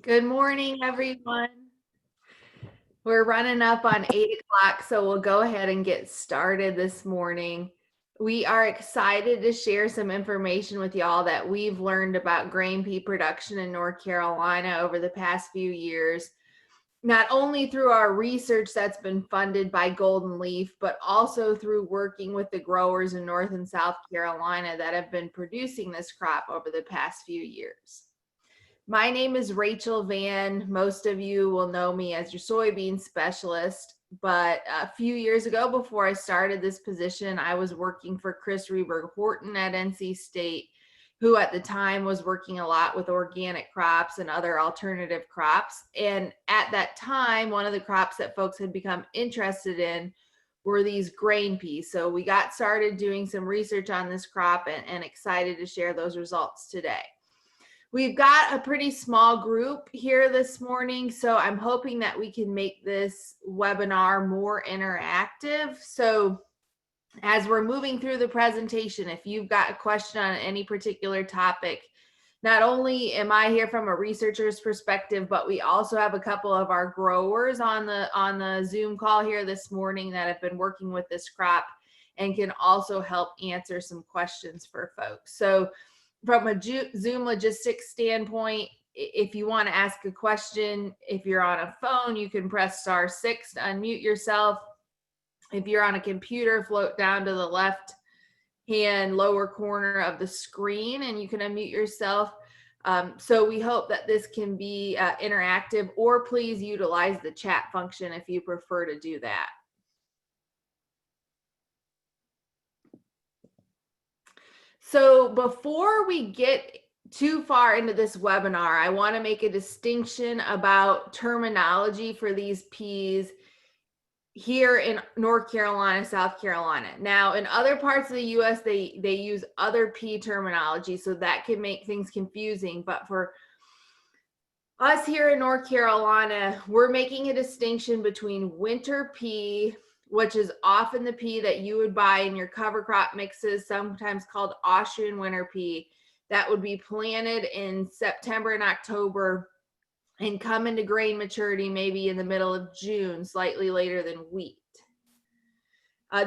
Good morning, everyone. We're running up on 8 o'clock, so we'll go ahead and get started this morning. We are excited to share some information with y'all that we've learned about grain pea production in North Carolina over the past few years, not only through our research that's been funded by Golden Leaf, but also through working with the growers in North and South Carolina that have been producing this crop over the past few years. My name is Rachel Van. Most of you will know me as your soybean specialist, but a few years ago, before I started this position, I was working for Chris Reberg Horton at NC State, who at the time was working a lot with organic crops and other alternative crops. And at that time, one of the crops that folks had become interested in were these grain peas. So we got started doing some research on this crop and excited to share those results today. We've got a pretty small group here this morning, so I'm hoping that we can make this webinar more interactive. So as we're moving through the presentation, if you've got a question on any particular topic, not only am I here from a researcher's perspective, but we also have a couple of our growers on the Zoom call here this morning that have been working with this crop and can also help answer some questions for folks. So from a Zoom logistics standpoint, if you want to ask a question, if you're on a phone, you can press *6 to unmute yourself. If you're on a computer, float down to the left hand lower corner of the screen and you can unmute yourself. So we hope that this can be interactive, or please utilize the chat function if you prefer to do that. So before we get too far into this webinar, I want to make a distinction about terminology for these peas here in North Carolina, South Carolina. Now, in other parts of the US, they use other pea terminology, so that can make things confusing. But for us here in North Carolina, we're making a distinction between winter pea, which is often the pea that you would buy in your cover crop mixes, sometimes called Austrian winter pea, that would be planted in September and October and come into grain maturity maybe in the middle of June, slightly later than wheat.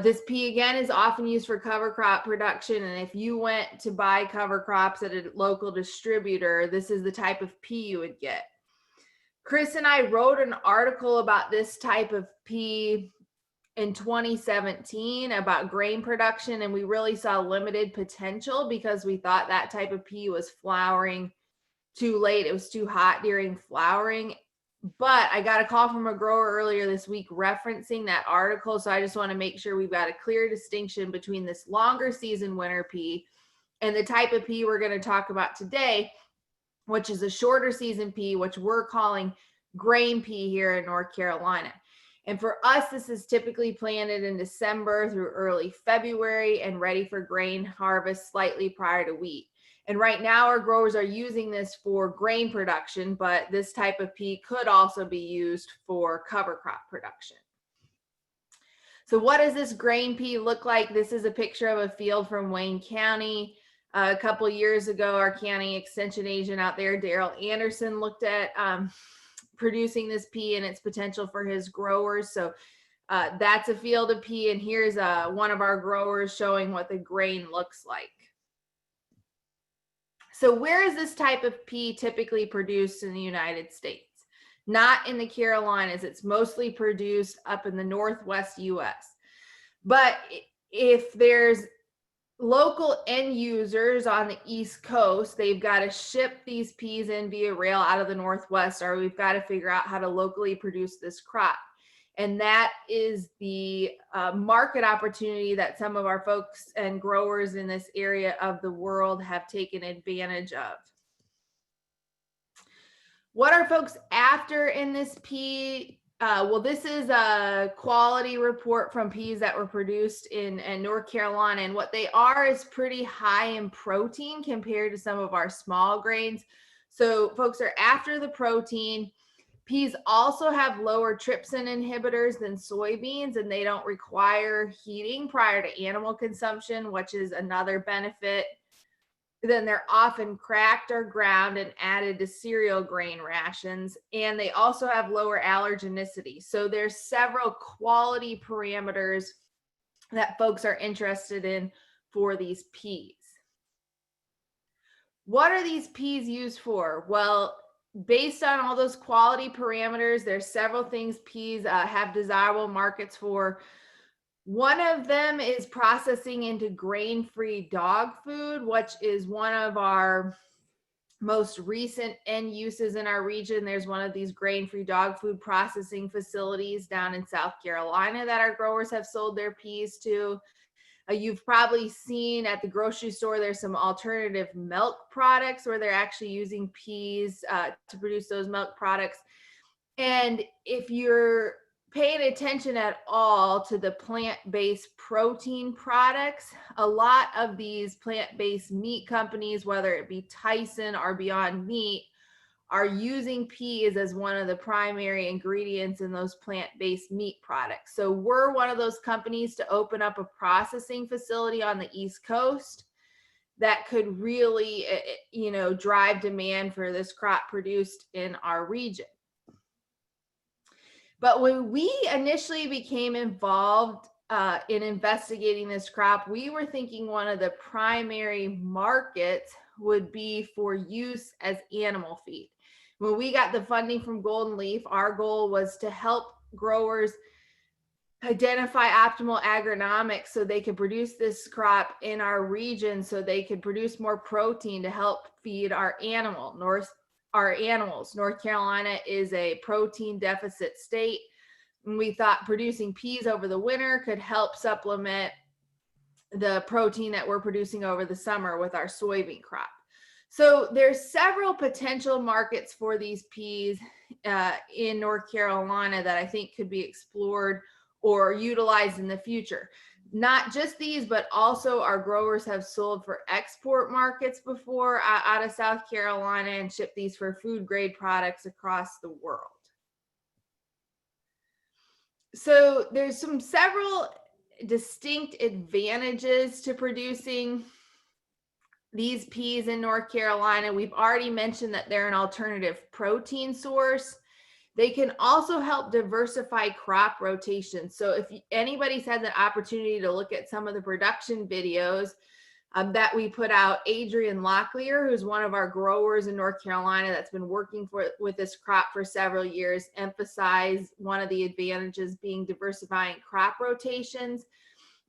This pea, again, is often used for cover crop production, and if you went to buy cover crops at a local distributor, this is the type of pea you would get. Chris and I wrote an article about this type of pea in 2017 about grain production, and we really saw limited potential because we thought that type of pea was flowering too late. It was too hot during flowering. But I got a call from a grower earlier this week referencing that article, so I just want to make sure we've got a clear distinction between this longer season winter pea and the type of pea we're going to talk about today, which is a shorter season pea, which we're calling grain pea here in North Carolina. And for us, this is typically planted in December through early February and ready for grain harvest slightly prior to wheat. And right now our growers are using this for grain production, but this type of pea could also be used for cover crop production. So what does this grain pea look like? This is a picture of a field from Wayne County. A couple years ago, our county extension agent out there, Daryl Anderson, looked at producing this pea and its potential for his growers. So that's a field of pea, and here's one of our growers showing what the grain looks like. So where is this type of pea typically produced in the United States? Not in the Carolinas. It's mostly produced up in the Northwest US. But if there's local end users on the East Coast, they've got to ship these peas in via rail out of the Northwest, or we've got to figure out how to locally produce this crop. And that is the market opportunity that some of our folks and growers in this area of the world have taken advantage of. What are folks after in this pea? Well, this is a quality report from peas that were produced in North Carolina, and what they are is pretty high in protein compared to some of our small grains. So folks are after the protein. Peas also have lower trypsin inhibitors than soybeans, and they don't require heating prior to animal consumption, which is another benefit. then they're often cracked or ground and added to cereal grain rations. And they also have lower allergenicity. So there's several quality parameters that folks are interested in for these peas. What are these peas used for? Well, based on all those quality parameters, there's several things peas have desirable markets for. One of them is processing into grain-free dog food, which is one of our most recent end uses in our region. There's one of these grain-free dog food processing facilities down in South Carolina that our growers have sold their peas to. You've probably seen at the grocery store, there's some alternative milk products where they're actually using peas to produce those milk products. And if you're paying attention at all to the plant-based protein products, a lot of these plant-based meat companies, whether it be Tyson or Beyond Meat, are using peas as one of the primary ingredients in those plant-based meat products. So we're one of those companies to open up a processing facility on the East Coast that could really, drive demand for this crop produced in our region. But when we initially became involved in investigating this crop, we were thinking one of the primary markets would be for use as animal feed. When we got the funding from Golden Leaf, our goal was to help growers identify optimal agronomics so they could produce this crop in our region, so they could produce more protein to help feed our animals. North Carolina is a protein deficit state, and we thought producing peas over the winter could help supplement the protein that we're producing over the summer with our soybean crop. So there's several potential markets for these peas in North Carolina that I think could be explored or utilized in the future. Not just these, but also our growers have sold for export markets before out of South Carolina and shipped these for food grade products across the world. So there's several distinct advantages to producing these peas in North Carolina. We've already mentioned that they're an alternative protein source. They can also help diversify crop rotation. So if anybody's had the opportunity to look at some of the production videos that we put out, Adrian Locklear, who's one of our growers in North Carolina that's been working with this crop for several years, emphasized one of the advantages being diversifying crop rotations.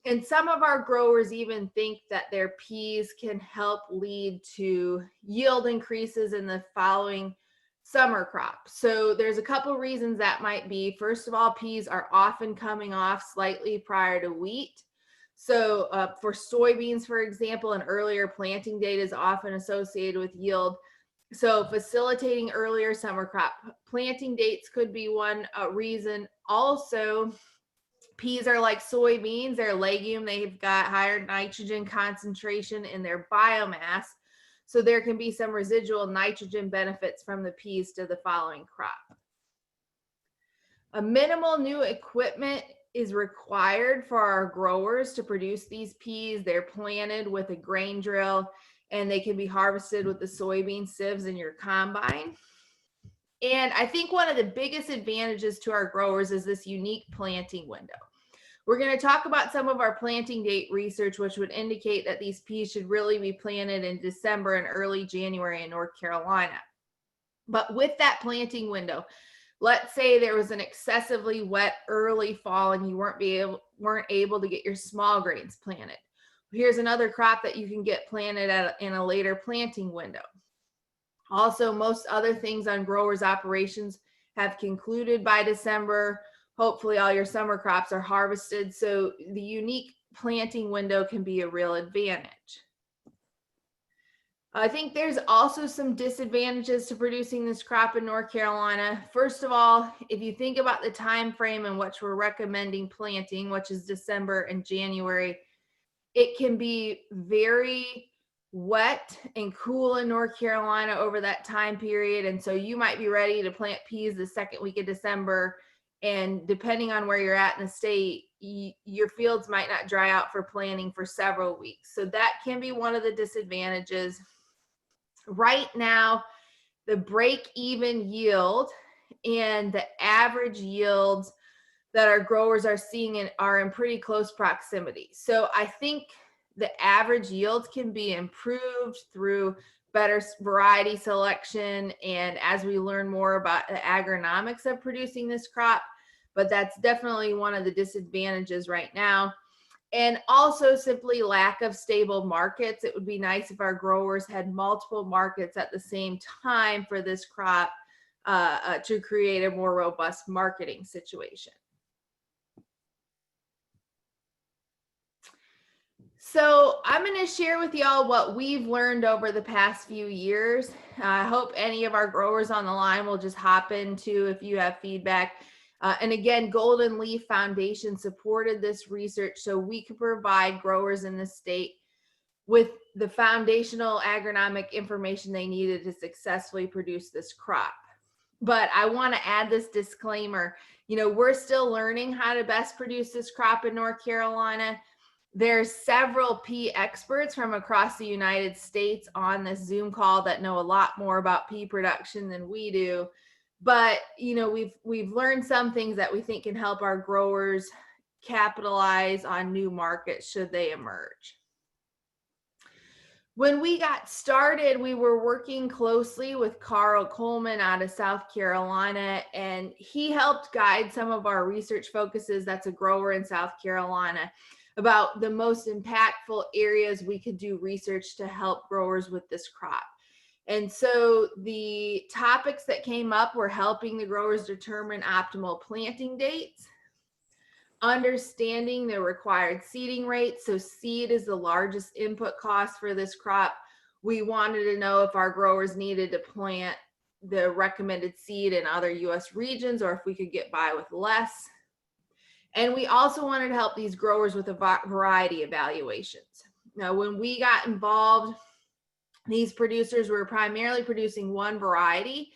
And some of our growers even think that their peas can help lead to yield increases in the following summer crop. So there's a couple reasons that might be. First of all, peas are often coming off slightly prior to wheat. So for soybeans, for example, an earlier planting date is often associated with yield. So facilitating earlier summer crop planting dates could be one reason. Also, peas are like soybeans, they're a legume. They've got higher nitrogen concentration in their biomass. So there can be some residual nitrogen benefits from the peas to the following crop. A minimal new equipment is required for our growers to produce these peas. They're planted with a grain drill and they can be harvested with the soybean sieves in your combine. And I think one of the biggest advantages to our growers is this unique planting window. We're going to talk about some of our planting date research, which would indicate that these peas should really be planted in December and early January in North Carolina. But with that planting window, let's say there was an excessively wet early fall and you weren't able to get your small grains planted. Here's another crop that you can get planted in a later planting window. Also, most other things on growers' operations have concluded by December. Hopefully all your summer crops are harvested. So the unique planting window can be a real advantage. I think there's also some disadvantages to producing this crop in North Carolina. First of all, if you think about the time frame in which we're recommending planting, which is December and January, it can be very wet and cool in North Carolina over that time period. And so you might be ready to plant peas the second week of December. And depending on where you're at in the state, your fields might not dry out for planting for several weeks. So that can be one of the disadvantages. Right now, the break-even yield and the average yields that our growers are seeing are in pretty close proximity. So I think the average yields can be improved through better variety selection and as we learn more about the agronomics of producing this crop, but that's definitely one of the disadvantages right now. And also simply lack of stable markets. It would be nice if our growers had multiple markets at the same time for this crop to create a more robust marketing situation. So I'm going to share with y'all what we've learned over the past few years. I hope any of our growers on the line will just hop into if you have feedback. And again, Golden Leaf Foundation supported this research so we could provide growers in the state with the foundational agronomic information they needed to successfully produce this crop. But I want to add this disclaimer, we're still learning how to best produce this crop in North Carolina. There's several pea experts from across the United States on this Zoom call that know a lot more about pea production than we do. But, we've learned some things that we think can help our growers capitalize on new markets should they emerge. When we got started, we were working closely with Carl Coleman out of South Carolina, and he helped guide some of our research focuses. That's a grower in South Carolina, about the most impactful areas we could do research to help growers with this crop. And so the topics that came up were helping the growers determine optimal planting dates, understanding the required seeding rate. So seed is the largest input cost for this crop. We wanted to know if our growers needed to plant the recommended seed in other US regions or if we could get by with less. And we also wanted to help these growers with a variety evaluations. Now, when we got involved, these producers were primarily producing one variety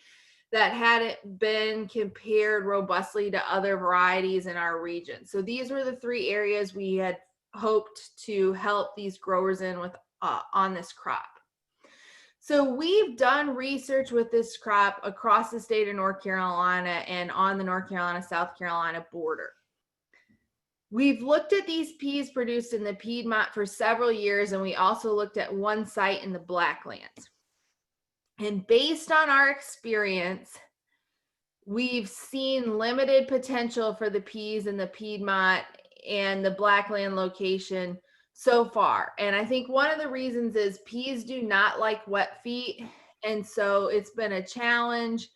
that hadn't been compared robustly to other varieties in our region. So these were the three areas we had hoped to help these growers in with on this crop. So we've done research with this crop across the state of North Carolina and on the North Carolina-South Carolina border. We've looked at these peas produced in the Piedmont for several years, and we also looked at one site in the Blacklands. And based on our experience, we've seen limited potential for the peas in the Piedmont and the Blackland location so far. And I think one of the reasons is peas do not like wet feet. And so it's been a challenge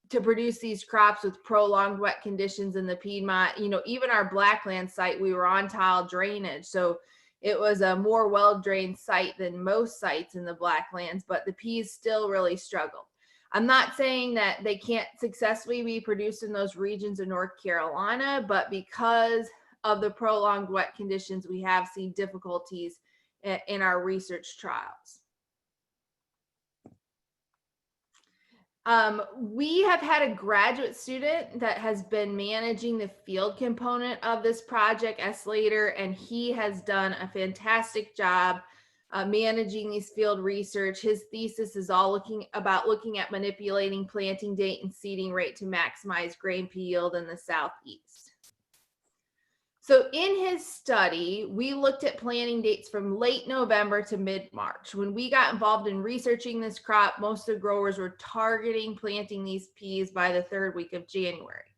to produce these crops with prolonged wet conditions in the Piedmont. Even our Blackland site, we were on tile drainage. So it was a more well-drained site than most sites in the Blacklands, but the peas still really struggled. I'm not saying that they can't successfully be produced in those regions of North Carolina, but because of the prolonged wet conditions, we have seen difficulties in our research trials. We have had a graduate student that has been managing the field component of this project, S. Slater, and he has done a fantastic job managing these field research. His thesis is all looking at manipulating planting date and seeding rate to maximize grain pea yield in the Southeast. So in his study, we looked at planting dates from late November to mid-March. When we got involved in researching this crop, most of the growers were targeting planting these peas by the third week of January.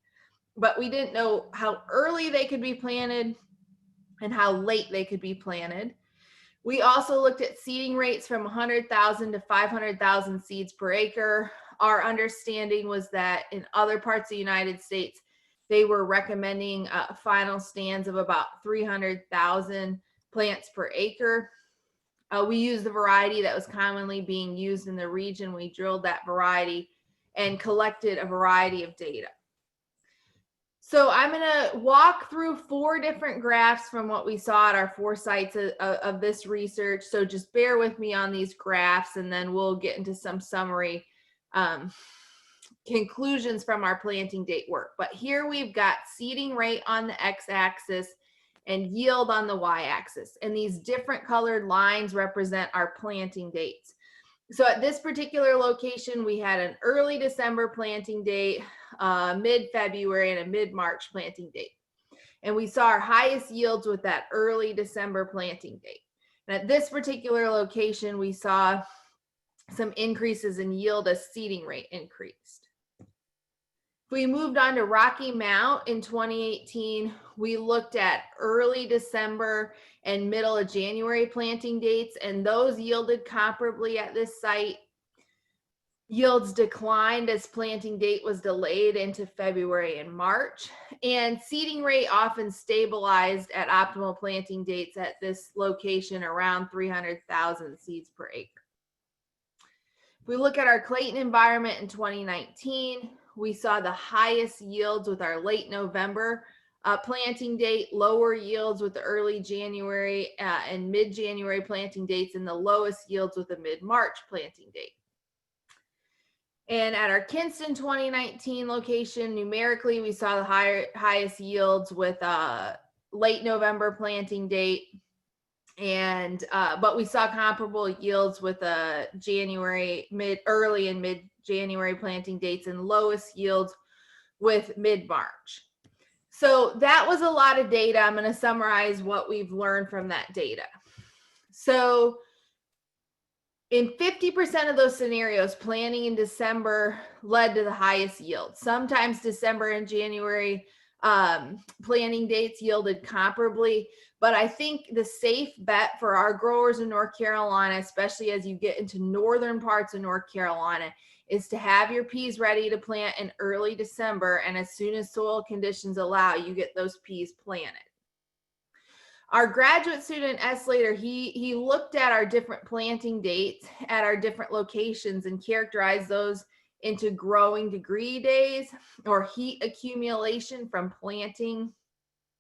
But we didn't know how early they could be planted and how late they could be planted. We also looked at seeding rates from 100,000 to 500,000 seeds per acre. Our understanding was that in other parts of the United States, they were recommending final stands of about 300,000 plants per acre. We used the variety that was commonly being used in the region. We drilled that variety and collected a variety of data. So I'm going to walk through 4 different graphs from what we saw at our 4 sites of this research. So just bear with me on these graphs, and then we'll get into some summary conclusions from our planting date work. But here we've got seeding rate on the x-axis and yield on the y-axis. And these different colored lines represent our planting dates. So at this particular location, we had an early December planting date, mid-February, and a mid-March planting date. And we saw our highest yields with that early December planting date. And at this particular location, we saw some increases in yield as seeding rate increased. If we moved on to Rocky Mount in 2018, we looked at early December and middle of January planting dates, and those yielded comparably at this site. Yields declined as planting date was delayed into February and March, and seeding rate often stabilized at optimal planting dates at this location around 300,000 seeds per acre. If we look at our Clayton environment in 2019, we saw the highest yields with our late November planting date, lower yields with the early January and mid-January planting dates, and the lowest yields with the mid-March planting date. And at our Kinston 2019 location, numerically, we saw the highest yields with late November planting date, and but we saw comparable yields with January, early and mid-January planting dates, and lowest yields with mid-March. So that was a lot of data. I'm going to summarize what we've learned from that data. So in 50% of those scenarios, planting in December led to the highest yield. Sometimes December and January planting dates yielded comparably, but I think the safe bet for our growers in North Carolina, especially as you get into northern parts of North Carolina, is to have your peas ready to plant in early December, and as soon as soil conditions allow, you get those peas planted. Our graduate student, S. Slater, he looked at our different planting dates at our different locations and characterized those into growing degree days or heat accumulation from planting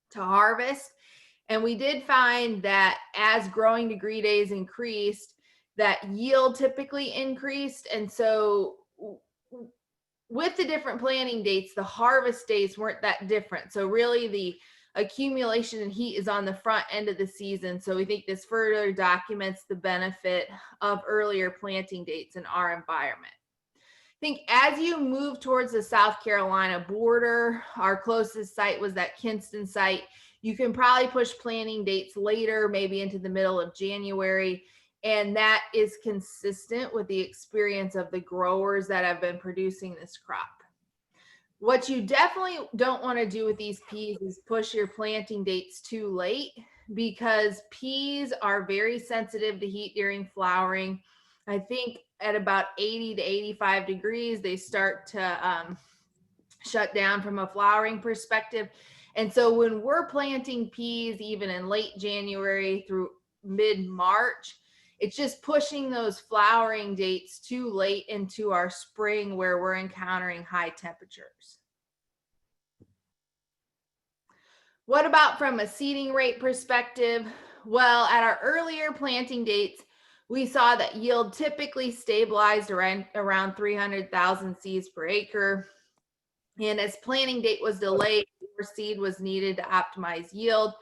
to harvest. And we did find that as growing degree days increased, that yield typically increased. And so with the different planting dates, the harvest dates weren't that different. So really the accumulation and heat is on the front end of the season. So we think this further documents the benefit of earlier planting dates in our environment. I think as you move towards the South Carolina border, our closest site was that Kinston site. You can probably push planting dates later, maybe into the middle of January. And that is consistent with the experience of the growers that have been producing this crop. What you definitely don't want to do with these peas is push your planting dates too late, because peas are very sensitive to heat during flowering. I think at about 80 to 85 degrees, they start to shut down from a flowering perspective. And so when we're planting peas, even in late January through mid-March, it's just pushing those flowering dates too late into our spring where we're encountering high temperatures. What about from a seeding rate perspective? Well, at our earlier planting dates, we saw that yield typically stabilized around 300,000 seeds per acre. And as planting date was delayed, more seed was needed to optimize yield.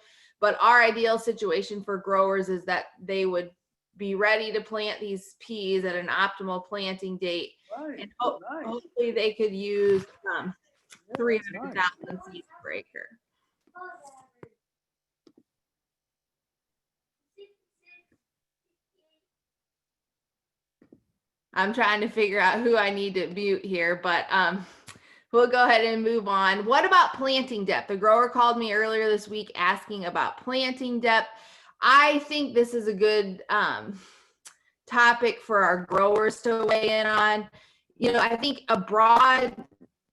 But our ideal situation for growers is that they would be ready to plant these peas at an optimal planting date. Right. And hopefully they could use 300,000 seeds per acre. I'm trying to figure out who I need to mute here, but we'll go ahead and move on. What about planting depth? A grower called me earlier this week asking about planting depth. I think this is a good topic for our growers to weigh in on. You know, I think a broad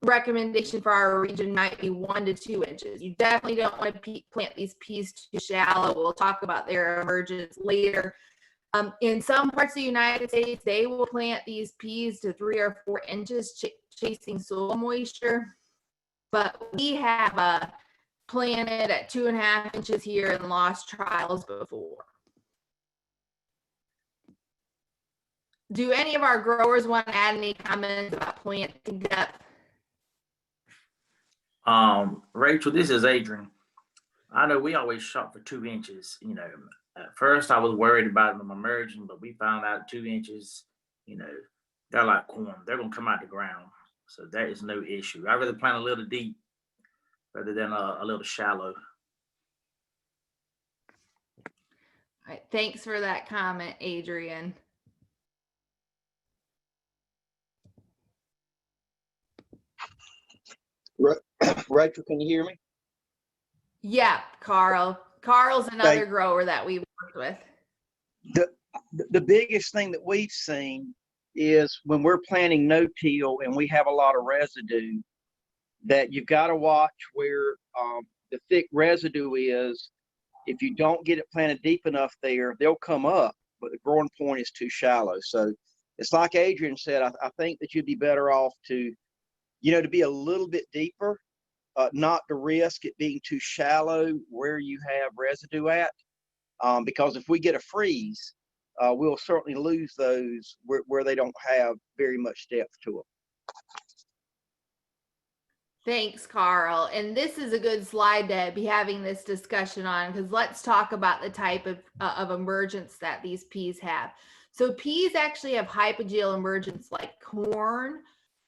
recommendation for our region might be 1 to 2 inches. You definitely don't want to plant these peas too shallow. We'll talk about their emergence later. In some parts of the United States, they will plant these peas to 3 or 4 inches, chasing soil moisture. But we have planted at 2.5 inches here and lost trials before. Do any of our growers want to add any comments about planting depth? Rachel, this is Adrian. I know we always shot for 2 inches. At first I was worried about them emerging, but we found out 2 inches. You know, they're like corn; they're gonna come out the ground, so that is no issue. I rather plant a little deep rather than a little shallow. All right, thanks for that comment, Adrian. Rachel, can you hear me? Yeah, Carl. Carl's another grower that we've worked with. The biggest thing that we've seen is when we're planting no-till and we have a lot of residue, that you've got to watch where the thick residue is. If you don't get it planted deep enough there, they'll come up, but the growing point is too shallow. So it's like Adrian said, I think that you'd be better off to be a little bit deeper, not to risk it being too shallow where you have residue at. Because if we get a freeze, we'll certainly lose those where they don't have very much depth to them. Thanks, Carl. And this is a good slide to be having this discussion on, because let's talk about the type of emergence that these peas have. So peas actually have hypogeal emergence like corn,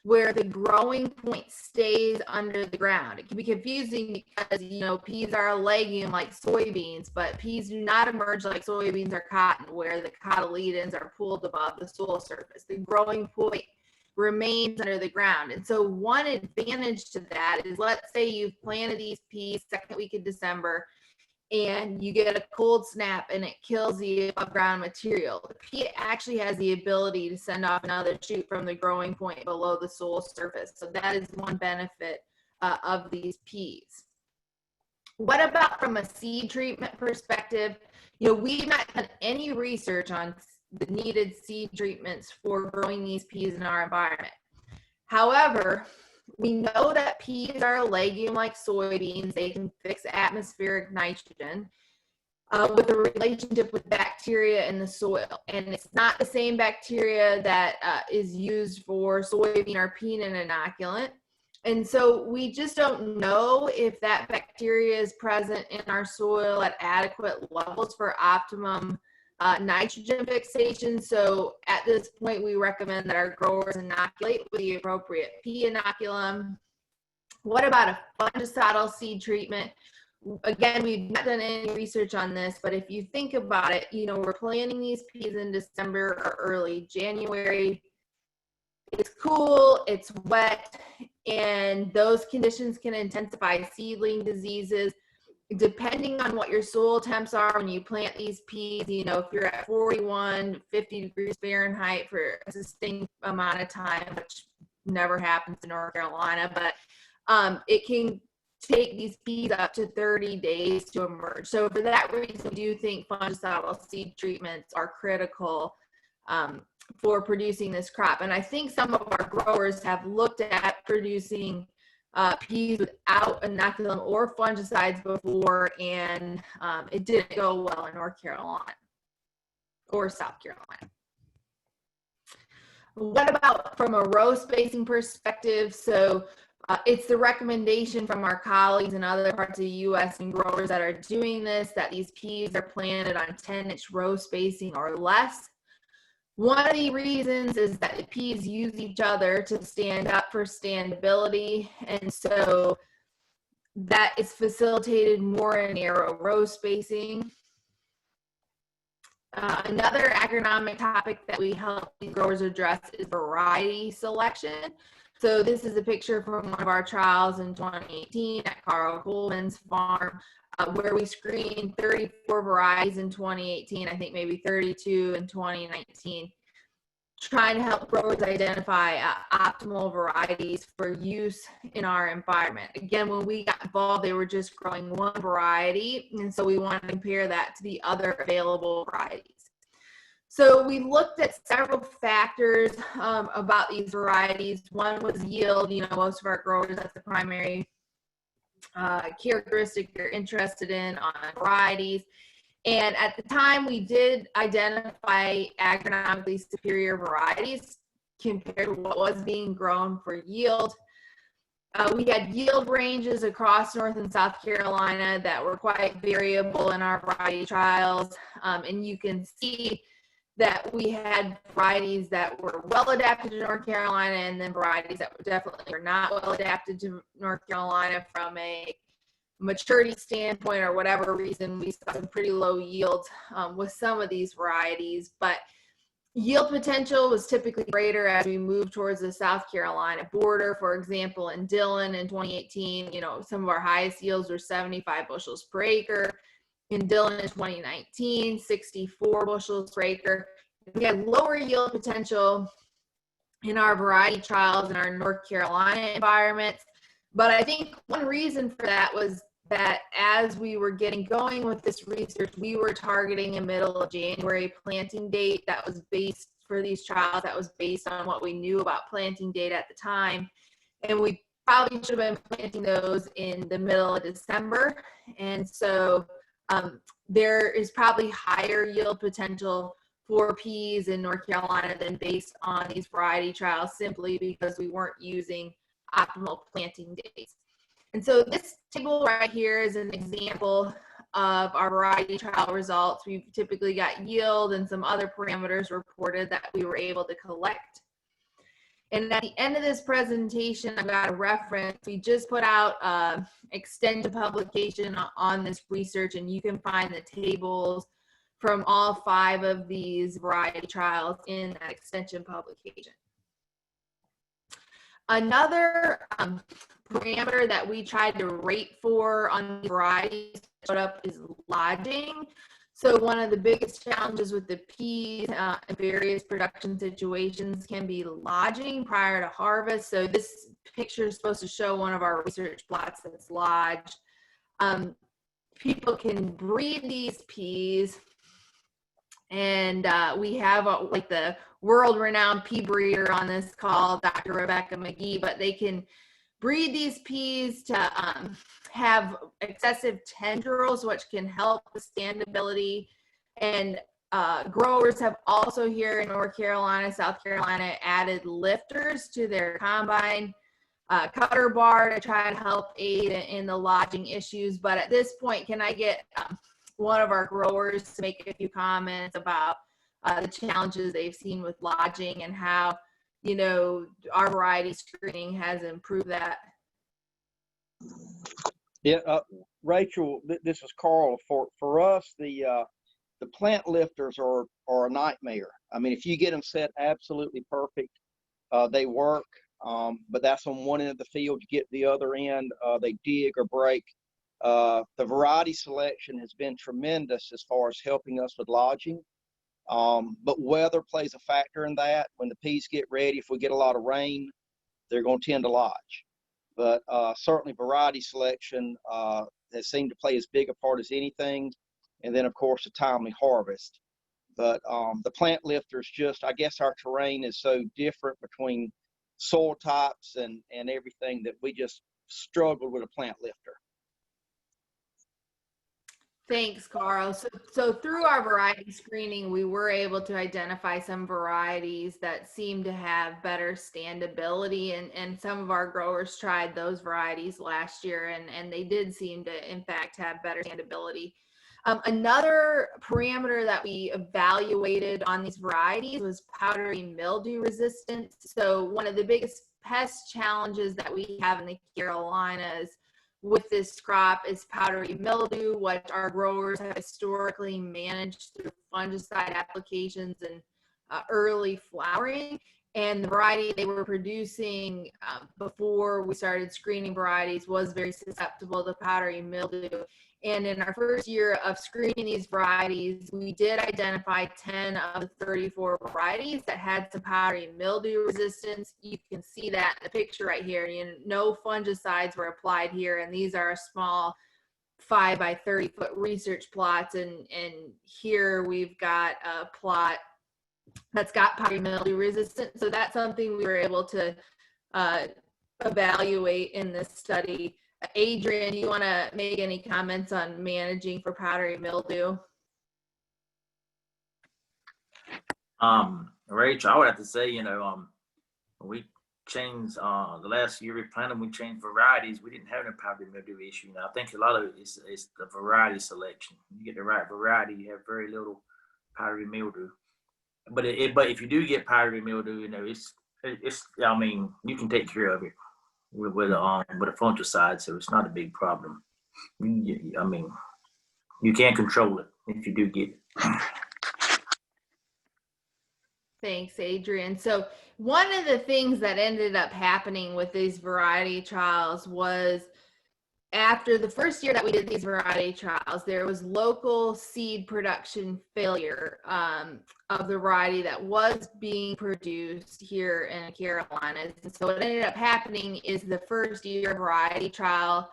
where the growing point stays under the ground. It can be confusing because, peas are a legume like soybeans, but peas do not emerge like soybeans or cotton, where the cotyledons are pulled above the soil surface. The growing point remains under the ground. And so one advantage to that is, let's say you've planted these peas second week of December and you get a cold snap and it kills the above ground material. The pea actually has the ability to send off another shoot from the growing point below the soil surface. So that is one benefit of these peas. What about from a seed treatment perspective? We've not done any research on the needed seed treatments for growing these peas in our environment. However, we know that peas are a legume like soybeans. They can fix atmospheric nitrogen with a relationship with bacteria in the soil. And it's not the same bacteria that is used for soybean or peanut inoculant. And so we just don't know if that bacteria is present in our soil at adequate levels for optimum nitrogen fixation. So at this point, we recommend that our growers inoculate with the appropriate pea inoculum. What about a fungicidal seed treatment? Again, we've not done any research on this, but if you think about it, we're planting these peas in December or early January. It's cool, it's wet, and those conditions can intensify seedling diseases. Depending on what your soil temps are when you plant these peas, if you're at 41, 50 degrees Fahrenheit for a sustained amount of time, which never happens in North Carolina, but it can take these peas up to 30 days to emerge. So for that reason, we do think fungicidal seed treatments are critical for producing this crop. And I think some of our growers have looked at producing peas without inoculum or fungicides before, and it didn't go well in North Carolina or South Carolina. What about from a row spacing perspective? So it's the recommendation from our colleagues in other parts of the U.S. and growers that are doing this, that these peas are planted on 10-inch row spacing or less. One of the reasons is that the peas use each other to stand up for standability, and so that is facilitated more in narrow row spacing. Another agronomic topic that we help these growers address is variety selection. So this is a picture from one of our trials in 2018 at Carl Coleman's farm, where we screened 34 varieties in 2018, I think maybe 32 in 2019, trying to help growers identify optimal varieties for use in our environment. Again, when we got involved, they were just growing one variety, and so we wanted to compare that to the other available varieties. So we looked at several factors about these varieties. One was yield. Most of our growers, that's the primary characteristic they're interested in on varieties. And at the time, we did identify agronomically superior varieties compared to what was being grown for yield. We had yield ranges across North and South Carolina that were quite variable in our variety trials. And you can see that we had varieties that were well adapted to North Carolina, and then varieties that definitely were not well adapted to North Carolina from a maturity standpoint or whatever reason. We saw some pretty low yields with some of these varieties, but yield potential was typically greater as we moved towards the South Carolina border. For example, in Dillon in 2018, some of our highest yields were 75 bushels per acre. In Dillon in 2019, 64 bushels per acre. We had lower yield potential in our variety trials in our North Carolina environments. But I think one reason for that was that as we were getting going with this research, we were targeting a middle of January planting date that was based for these trials, that was based on what we knew about planting data at the time. And we probably should have been planting those in the middle of December. And so there is probably higher yield potential for peas in North Carolina than based on these variety trials, simply because we weren't using optimal planting dates. And so this table right here is an example of our variety trial results. We've typically got yield and some other parameters reported that we were able to collect. And at the end of this presentation, I've got a reference. We just put out an extension publication on this research, and you can find the tables from all 5 of these variety trials in that extension publication. Another parameter that we tried to rate for on the varieties showed up is lodging. So one of the biggest challenges with the peas in various production situations can be lodging prior to harvest. So this picture is supposed to show one of our research plots that's lodged. People can breed these peas, and we have like the world-renowned pea breeder on this call, Dr. Rebecca McGee, but they can breed these peas to have excessive tendrils, which can help with standability. And growers have also here in North Carolina, South Carolina, added lifters to their combine cutter bar to try to help aid in the lodging issues. But at this point, can I get one of our growers to make a few comments about the challenges they've seen with lodging and how, our variety screening has improved that? Yeah, Rachel, this is Carl. For us, the plant lifters are a nightmare. I mean, if you get them set absolutely perfect, they work. But that's on one end of the field. You get the other end, they dig or break. The variety selection has been tremendous as far as helping us with lodging. But weather plays a factor in that. When the peas get ready, if we get a lot of rain, they're going to tend to lodge. But certainly variety selection has seemed to play as big a part as anything. And then, of course, a timely harvest. But the plant lifters I guess our terrain is so different between soil types and everything that we just struggled with a plant lifter. Thanks, Carl. So through our variety screening, we were able to identify some varieties that seem to have better standability, and some of our growers tried those varieties last year, and they did seem to, in fact, have better standability. Another parameter that we evaluated on these varieties was powdery mildew resistance. So one of the biggest pest challenges that we have in the Carolinas with this crop is powdery mildew, which our growers have historically managed through fungicide applications and early flowering. And the variety they were producing before we started screening varieties was very susceptible to powdery mildew. And in our first year of screening these varieties, we did identify 10 of the 34 varieties that had some powdery mildew resistance. You can see that in the picture right here. No fungicides were applied here, and these are small 5 by 30 foot research plots. And here we've got a plot that's got powdery mildew resistance. So that's something we were able to evaluate in this study. Adrian, do you want to make any comments on managing for powdery mildew? Rachel, I would have to say, we changed, the last year we planted, we changed varieties. We didn't have any powdery mildew issue. Now I think a lot of it is the variety selection. You get the right variety, you have very little powdery mildew. But but if you do get powdery mildew, you know, it's I mean, you can take care of it with a fungicide, so it's not a big problem. I mean, you can't control it if you do get it. Thanks, Adrian. So one of the things that ended up happening with these variety trials was after the first year that we did these variety trials, there was local seed production failure of the variety that was being produced here in Carolinas. And so what ended up happening is the first year variety trial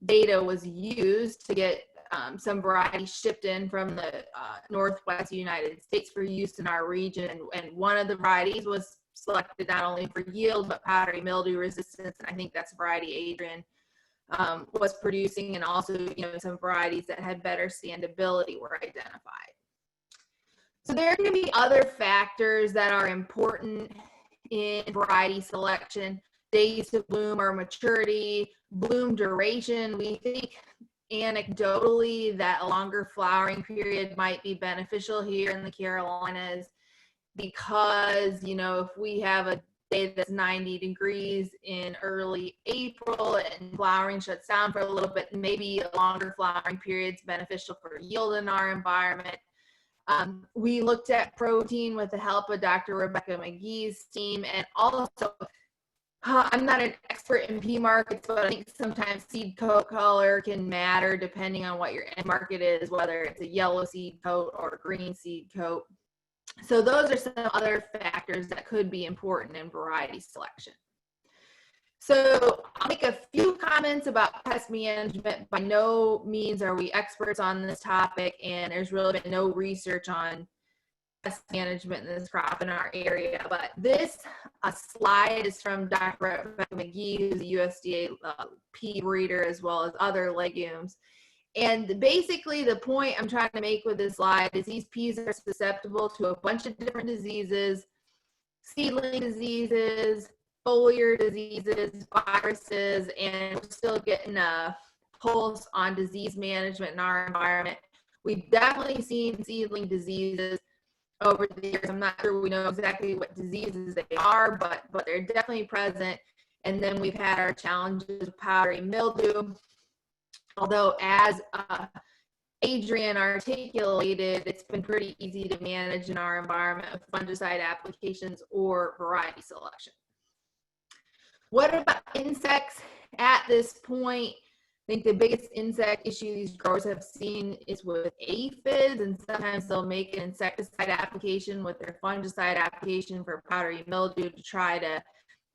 data was used to get some varieties shipped in from the Northwest United States for use in our region. And one of the varieties was selected not only for yield, but powdery mildew resistance. And I think that's variety Adrian was producing, and also, you know, some varieties that had better standability were identified. So there are going to be other factors that are important in variety selection: days to bloom or maturity, bloom duration. We think anecdotally that a longer flowering period might be beneficial here in the Carolinas because, you know, if we have a day that's 90 degrees in early April and flowering shuts down for a little bit, maybe a longer flowering period is beneficial for yield in our environment. We looked at protein with the help of Dr. Rebecca McGee's team, and also I'm not an expert in pea markets, but I think sometimes seed coat color can matter depending on what your end market is, whether it's a yellow seed coat or a green seed coat. So those are some other factors that could be important in variety selection. So I'll make a few comments about pest management. By no means are we experts on this topic, and there's really been no research on pest management in this crop in our area. But this slide is from Dr. Rebecca McGee, who's a USDA pea breeder, as well as other legumes. And basically the point I'm trying to make with this slide is these peas are susceptible to a bunch of different diseases: seedling diseases, foliar diseases, viruses, and we're still getting a pulse on disease management in our environment. We've definitely seen seedling diseases over the years. I'm not sure we know exactly what diseases they are, but they're definitely present. And then we've had our challenges with powdery mildew. Although, as Adrian articulated, it's been pretty easy to manage in our environment with fungicide applications or variety selection. What about insects at this point? I think the biggest insect issue these growers have seen is with aphids, and sometimes they'll make an insecticide application with their fungicide application for powdery mildew to try to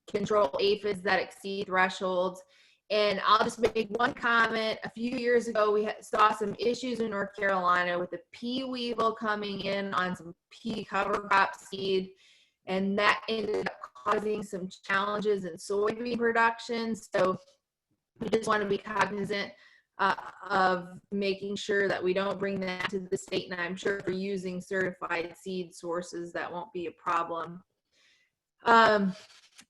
control aphids that exceed thresholds. And I'll just make one comment. A few years ago, we saw some issues in North Carolina with the pea weevil coming in on some pea cover crop seed, and that ended up causing some challenges in soybean production. So we just want to be cognizant of making sure that we don't bring that to the state. And I'm sure for using certified seed sources, that won't be a problem.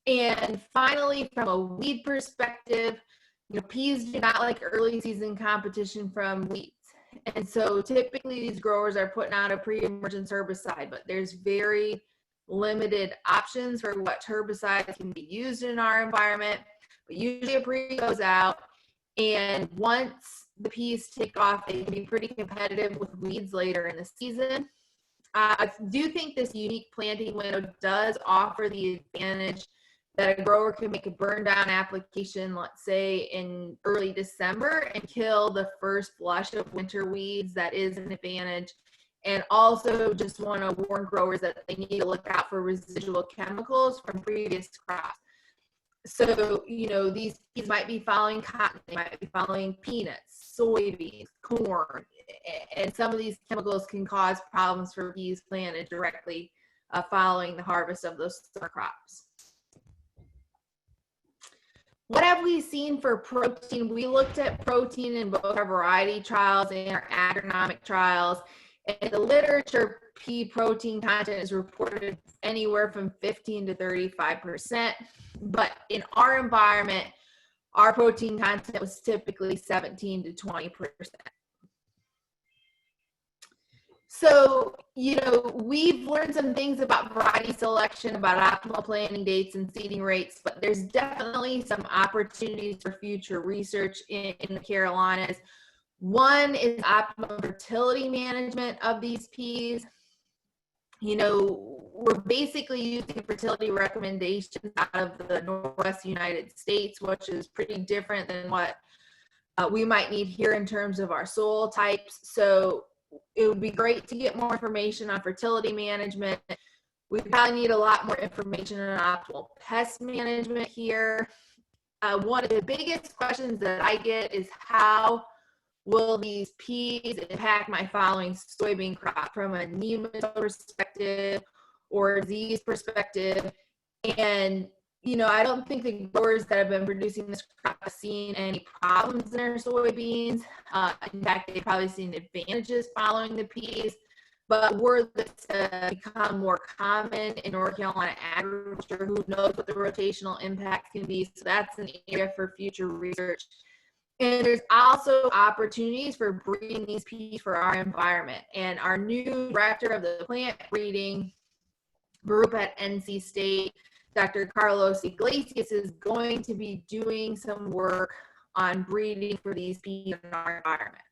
And finally, from a weed perspective, you know, peas do not like early season competition from weeds. And so typically these growers are putting out a pre-emergence herbicide, but there's very limited options for what herbicides can be used in our environment. But usually a pre goes out, and once the peas take off, they can be pretty competitive with weeds later in the season. I do think this unique planting window does offer the advantage that a grower can make a burn down application, let's say in early December, and kill the first flush of winter weeds. That is an advantage. And also just want to warn growers that they need to look out for residual chemicals from previous crops. So, you know, these peas might be following cotton, they might be following peanuts, soybeans, corn, and some of these chemicals can cause problems for peas planted directly following the harvest of those summer crops. What have we seen for protein? We looked at protein in both our variety trials and our agronomic trials. And the literature, pea protein content is reported anywhere from 15 to 35%. but in our environment, our protein content was typically 17 to 20%. So, you know, we've learned some things about variety selection, about optimal planting dates and seeding rates, but there's definitely some opportunities for future research in the Carolinas. One is optimal fertility management of these peas. You know, we're basically using fertility recommendations out of the Northwest United States, which is pretty different than what we might need here in terms of our soil types. So it would be great to get more information on fertility management. We probably need a lot more information on optimal pest management here. One of the biggest questions that I get is how will these peas impact my following soybean crop from a nematode perspective or disease perspective? And, you know, I don't think the growers that have been producing this crop have seen any problems in their soybeans. In fact, they've probably seen advantages following the peas. But were this to become more common in North Carolina agriculture, who knows what the rotational impact can be? So that's an area for future research. And there's also opportunities for breeding these peas for our environment. And our new director of the plant breeding group at NC State, Dr. Carlos Iglesias, is going to be doing some work on breeding for these peas in our environment.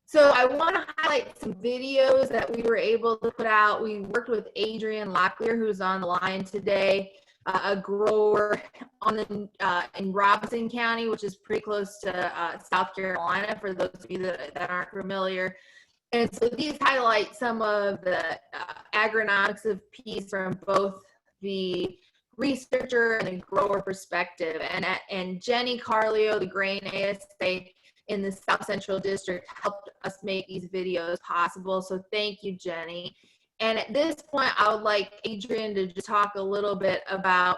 So I want to highlight some videos that we were able to put out. We worked with Adrian Locklear, who's on the line today, a grower in Robinson County, which is pretty close to South Carolina, for those of you that aren't familiar. And so these highlight some of the agronomics of peas from both the researcher and the grower perspective. And Jenny Carlio, the Grain ASA in the South Central District, helped us make these videos possible. So thank you, Jenny. And at this point, I would like Adrian to just talk a little bit about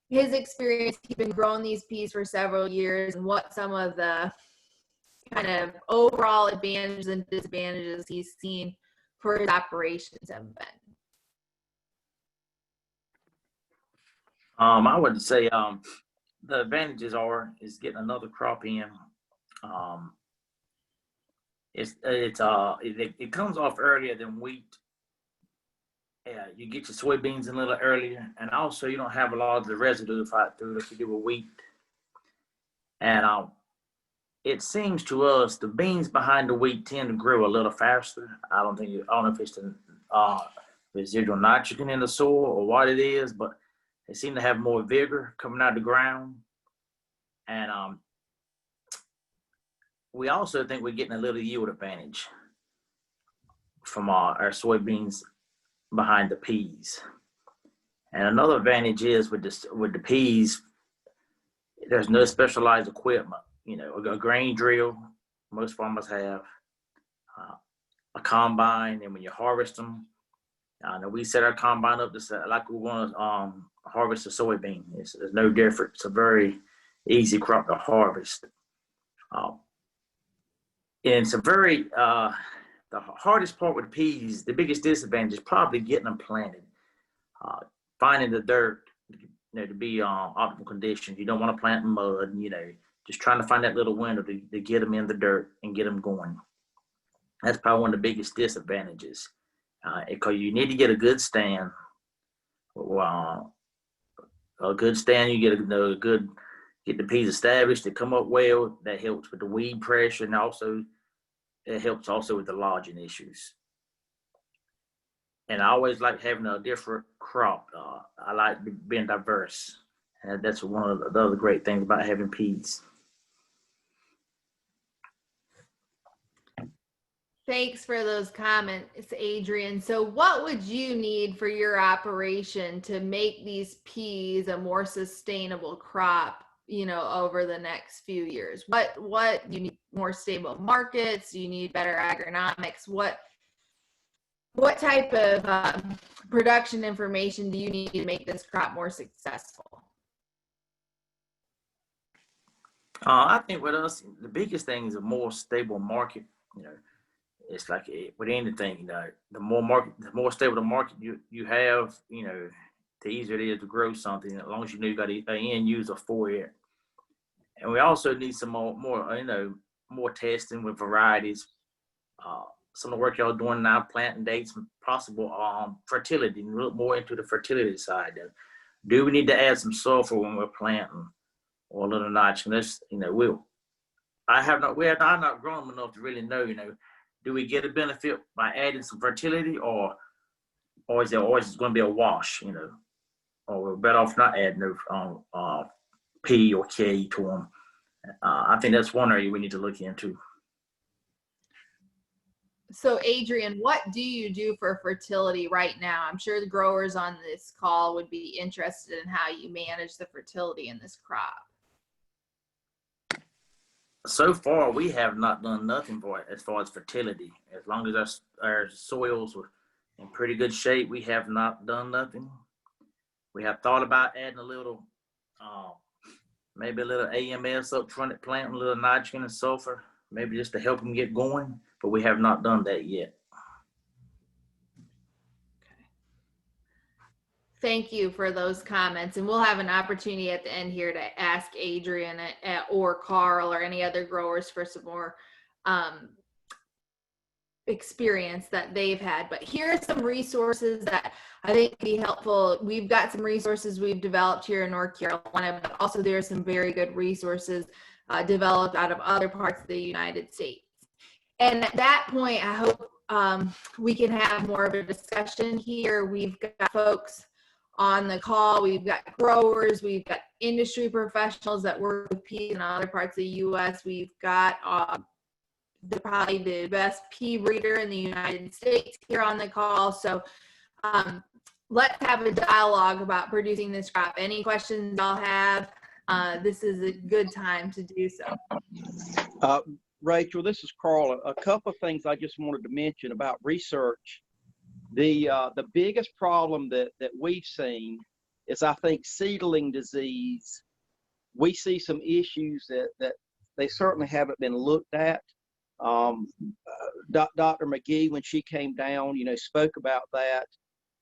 his experience. He's been growing these peas for several years and what some of the kind of overall advantages and disadvantages he's seen for his operations have been. I would say the advantages is getting another crop in. It comes off earlier than wheat. Yeah, you get your soybeans in a little earlier, and also you don't have a lot of the residue fight through like you do with wheat. And it seems to us the beans behind the wheat tend to grow a little faster. I don't know if it's the residual nitrogen in the soil or what it is, but they seem to have more vigor coming out of the ground. And we also think we're getting a little yield advantage from our soybeans behind the peas. And another advantage is with the peas, there's no specialized equipment. You know, a grain drill, most farmers have, a combine, and when you harvest them, we set our combine up to like we want to harvest a soybean. It's no different. It's a very easy crop to harvest. And it's a very the hardest part with peas, the biggest disadvantage is probably getting them planted. Finding the dirt, to be optimal conditions. You don't want to plant in mud, just trying to find that little window to get them in the dirt and get them going. That's probably one of the biggest disadvantages, because you need to get a good stand. A good stand, you get get the peas established to come up well. That helps with the weed pressure, and also it helps also with the lodging issues. And I always like having a different crop. I like being diverse, and that's one of the other great things about having peas. Thanks for those comments, Adrian. So what would you need for your operation to make these peas a more sustainable crop, over the next few years? What you need? More stable markets? You need better agronomics? What type of production information do you need to make this crop more successful? I think with us, the biggest thing is a more stable market. It's like with anything, the more stable the market you have, the easier it is to grow something, as long as you know you got an end user for it. And we also need some more more testing with varieties. Some of the work y'all doing now, planting dates, and possible fertility, and look more into the fertility side. Do we need to add some sulfur when we're planting, or a little nitrogen? That's, I'm not grown enough to really know, do we get a benefit by adding some fertility, or is it always going to be a wash, or we're better off not adding no P or K to them. I think that's one area we need to look into. So Adrian, what do you do for fertility right now? I'm sure the growers on this call would be interested in how you manage the fertility in this crop. So far, we have not done nothing for it as far as fertility. As long as our soils were in pretty good shape, we have not done nothing. We have thought about adding a little, maybe a little AMS up front at planting, a little nitrogen and sulfur, maybe just to help them get going, but we have not done that yet. Thank you for those comments. And we'll have an opportunity at the end here to ask Adrian or Carl or any other growers for some more experience that they've had. But here are some resources that I think be helpful. We've got some resources we've developed here in North Carolina, but also there are some very good resources developed out of other parts of the United States. And at that point, I hope we can have more of a discussion here. We've got folks on the call, we've got growers, we've got industry professionals that work with peas in other parts of the U.S. We've got probably the best pea breeder in the United States here on the call. So let's have a dialogue about producing this crop. Any questions y'all have? This is a good time to do so. Rachel, this is Carl. A couple of things I just wanted to mention about research. The biggest problem that we've seen is, I think, seedling disease. We see some issues that they certainly haven't been looked at. Dr. McGee, when she came down, spoke about that.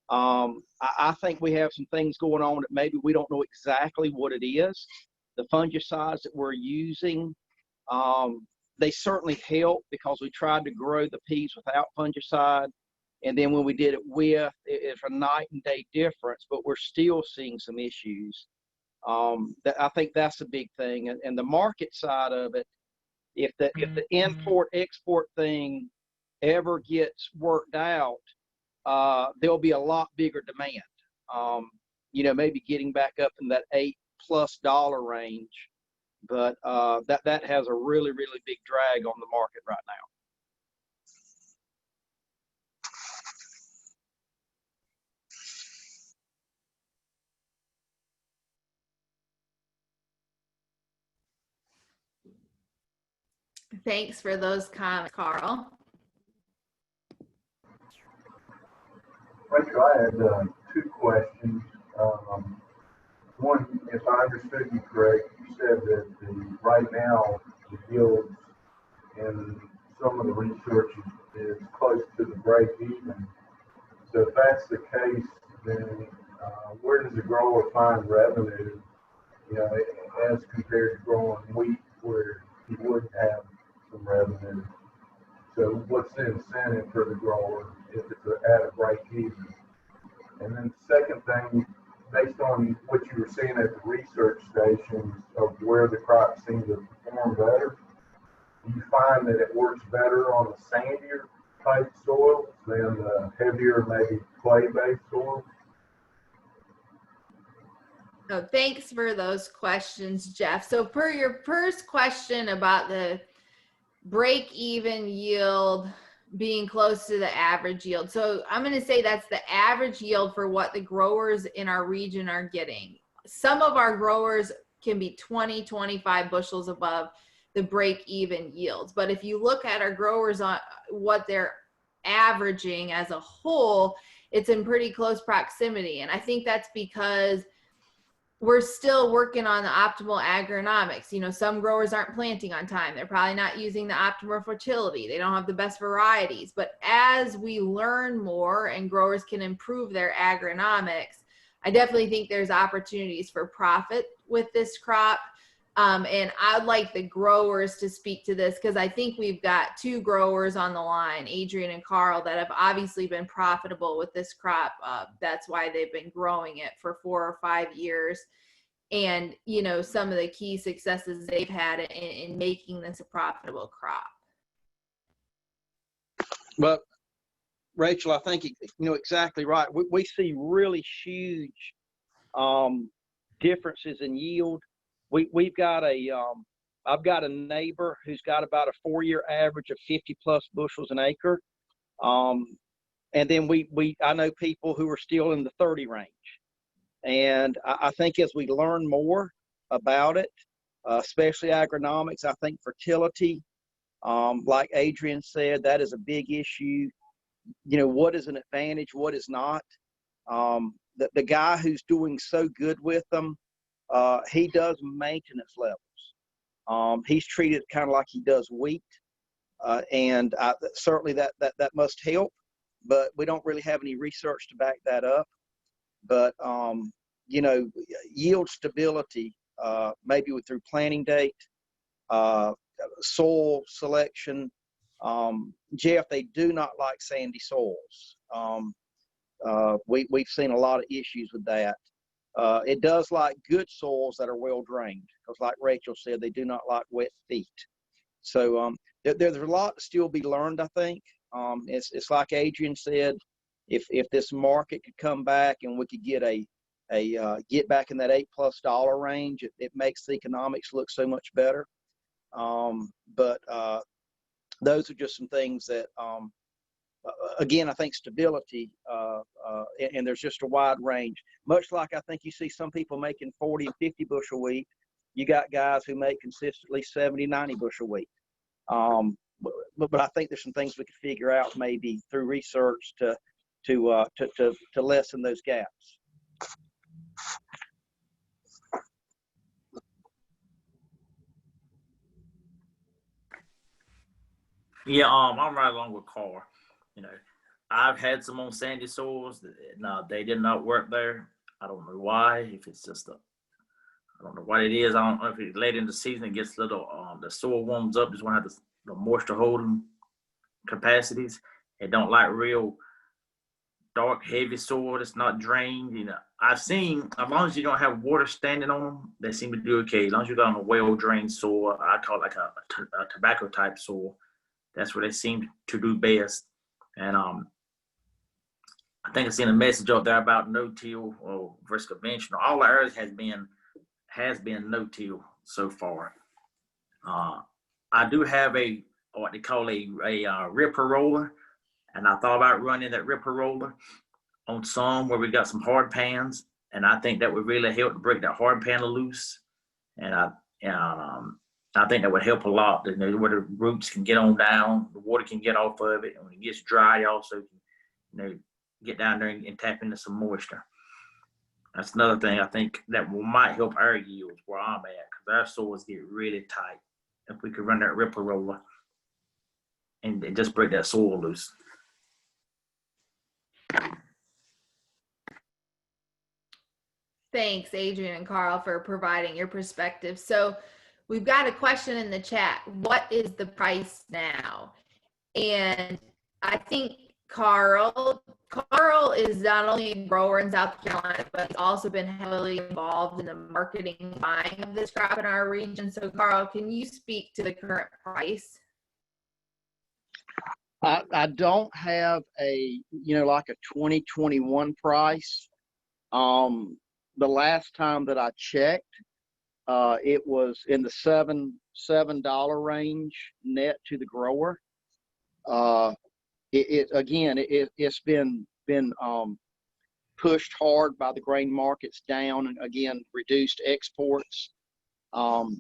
I think we have some things going on that maybe we don't know exactly what it is. The fungicides that we're using, they certainly help because we tried to grow the peas without fungicide. And then when we did it with, it's a night and day difference, but we're still seeing some issues. I think that's a big thing. And the market side of it, if the import-export thing ever gets worked out, there'll be a lot bigger demand. Maybe getting back up in that $8+ range, but that has a really, really big drag on the market right now. Thanks for those comments, Carl. Rachel, I had two questions. One, if I understood you correct, you said that right now the yields in some of the research is close to the break even. So if that's the case, then where does the grower find revenue, as compared to growing wheat where he would have some revenue? So what's the incentive for the grower if it's at a break even? And then second thing, based on what you were seeing at the research stations of where the crops seem to perform better, do you find that it works better on the sandier type soil than the heavier, maybe clay-based soil? Oh, thanks for those questions, Jeff. So per your first question about the break-even yield being close to the average yield. So I'm going to say that's the average yield for what the growers in our region are getting. Some of our growers can be 20, 25 bushels above the break-even yields. But if you look at our growers on what they're averaging as a whole, it's in pretty close proximity. And I think that's because we're still working on the optimal agronomics. Some growers aren't planting on time. They're probably not using the optimal fertility. They don't have the best varieties. But as we learn more and growers can improve their agronomics, I definitely think there's opportunities for profit with this crop. And I'd like the growers to speak to this because I think we've got two growers on the line, Adrian and Carl, that have obviously been profitable with this crop. That's why they've been growing it for 4 or 5 years. And, you know, some of the key successes they've had in making this a profitable crop. But Rachel, I think you know exactly right. We see really huge differences in yield. We've got I've got a neighbor who's got about a 4-year average of 50 plus bushels an acre. And then I know people who are still in the 30 range. And I think as we learn more about it, especially agronomics, I think fertility, like Adrian said, that is a big issue. You know, what is an advantage, what is not. The guy who's doing so good with them, he does maintenance levels. He's treated kind of like he does wheat, and certainly that must help, but we don't really have any research to back that up. But you know, yield stability, maybe through planting date, soil selection. Jeff, they do not like sandy soils. We've seen a lot of issues with that. It does like good soils that are well drained, because like Rachel said, they do not like wet feet. So there's a lot to still be learned, I think. It's like Adrian said, if this market could come back and we could get get back in that $8+ range, it makes the economics look so much better. But those are just some things that, again, I think stability, and there's just a wide range. Much like I think you see some people making 40 and 50 bushel wheat, you got guys who make consistently 70, 90 bushel wheat. But I think there's some things we could figure out maybe through research to lessen those gaps. Yeah, I'm right along with Carl. You know, I've had some on sandy soils. No, they did not work there. I don't know why. If it's just I don't know what it is. I don't know if it's late in the season, it gets a little, the soil warms up, just want to have the moisture holding capacities. It don't like real dark, heavy soil that's not drained. You know, I've seen, as long as you don't have water standing on them, they seem to do okay. As long as you got on a well-drained soil, I call it like a tobacco type soil. That's where they seem to do best. And I think I seen a message out there about no-till or versus conventional. All the areas has been no-till so far. I do have what they call a ripper roller, and I thought about running that ripper roller on some where we got some hard pans, and I think that would really help to break that hard pan loose. And I think that would help a lot. You know, where the roots can get on down, the water can get off of it, and when it gets dry, you also can, you know, get down there and tap into some moisture. That's another thing I think that might help our yields where I'm at, because our soils get really tight. If we could run that ripper roller and just break that soil loose. Thanks, Adrian and Carl, for providing your perspective. So we've got a question in the chat. What is the price now? And I think Carl is not only a grower in South Carolina, but he's also been heavily involved in the marketing and buying of this crop in our region. So Carl, can you speak to the current price? I don't have like a 2021 price. The last time that I checked, it was in the $7 range net to the grower. It's been pushed hard by the grain markets down, and again reduced exports. I'm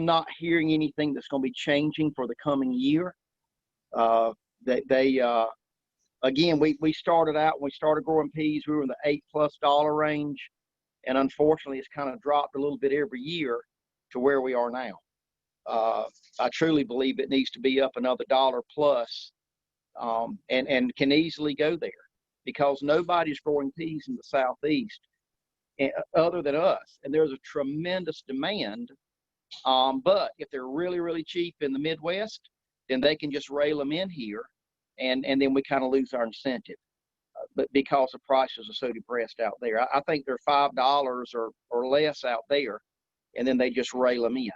not hearing anything that's going to be changing for the coming year. We started out when we started growing peas, we were in the $8+ range, and unfortunately it's kind of dropped a little bit every year to where we are now. I truly believe it needs to be up another $1+, and can easily go there, because nobody's growing peas in the Southeast other than us. And there's a tremendous demand. But if they're really, really cheap in the Midwest, then they can just rail them in here, and then we kind of lose our incentive. But because the prices are so depressed out there, I think they're $5 or less out there, and then they just rail them in.